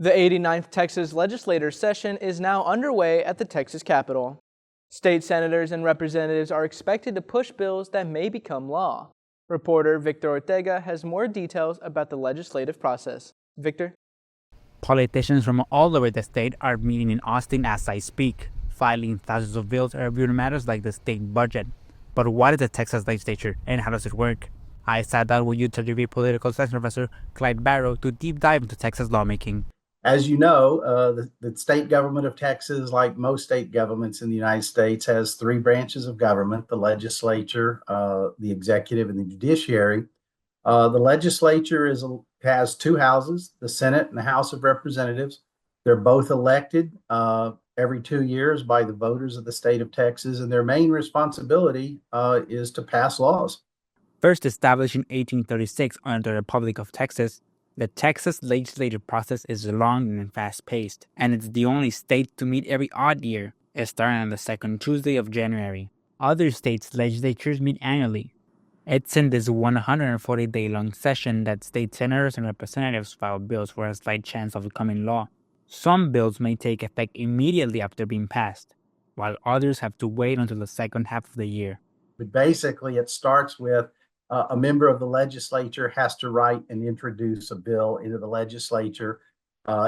The 89th Texas legislature session is now underway at the Texas Capitol. State senators and representatives are expected to push bills that may become law. Reporter Victor Ortega has more details about the legislative process. Victor? Politicians from all over the state are meeting in Austin as I speak, filing thousands of bills and reviewing matters like the state budget. But what is the Texas legislature and how does it work? I sat down with UTRGV political science professor Clyde Barrow to deep dive into Texas lawmaking. As you know, the state government of Texas, like most state governments in the United States, has three branches of government: the legislature, the executive, and the judiciary. The legislature has two houses, the Senate and the House of Representatives. They're both elected every 2 years by the voters of the state of Texas, and their main responsibility is to pass laws. First established in 1836 under the Republic of Texas, the Texas legislative process is long and fast-paced, and it's the only state to meet every odd year, starting on the second Tuesday of January. Other states' legislatures meet annually. It's in this 140-day-long session that state senators and representatives file bills for a slight chance of becoming law. Some bills may take effect immediately after being passed, while others have to wait until the second half of the year. But basically, it starts with a member of the legislature has to write and introduce a bill into the legislature.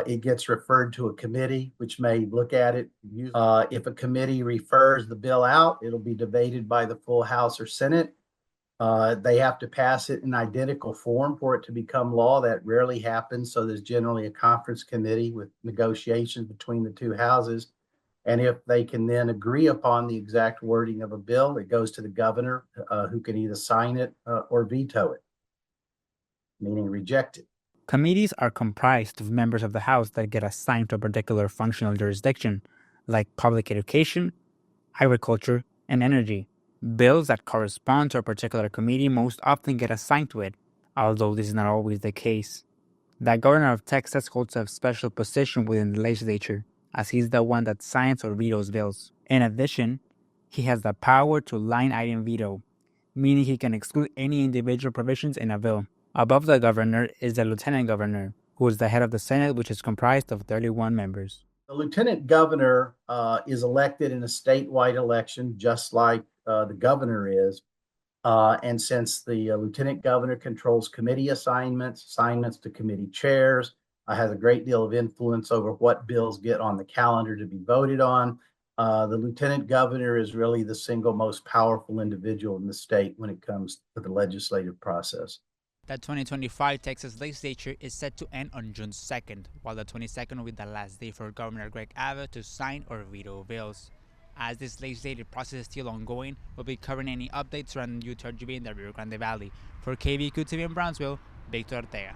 It gets referred to a committee, which may look at it. If a committee refers the bill out, it'll be debated by the full House or Senate. They have to pass it in identical form for it to become law. That rarely happens. So there's generally a conference committee with negotiations between the two houses. And if they can then agree upon the exact wording of a bill, it goes to the governor, who can either sign it or veto it, meaning reject it. Committees are comprised of members of the House that get assigned to a particular functional jurisdiction, like public education, agriculture, and energy. Bills that correspond to a particular committee most often get assigned to it, although this is not always the case. The governor of Texas holds a special position within the legislature, as he's the one that signs or vetoes bills. In addition, he has the power to line item veto, meaning he can exclude any individual provisions in a bill. Above the governor is the lieutenant governor, who is the head of the Senate, which is comprised of 31 members. The lieutenant governor is elected in a statewide election, just like the governor is. And since the lieutenant governor controls committee assignments to committee chairs, has a great deal of influence over what bills get on the calendar to be voted on, the lieutenant governor is really the single most powerful individual in the state when it comes to the legislative process. The 2025 Texas legislature is set to end on June 2nd, while the 22nd will be the last day for Governor Greg Abbott to sign or veto bills. As this legislative process is still ongoing, we'll be covering any updates surrounding UTRGV in the Rio Grande Valley. For KVQ TV in Brownsville, Victor Ortega.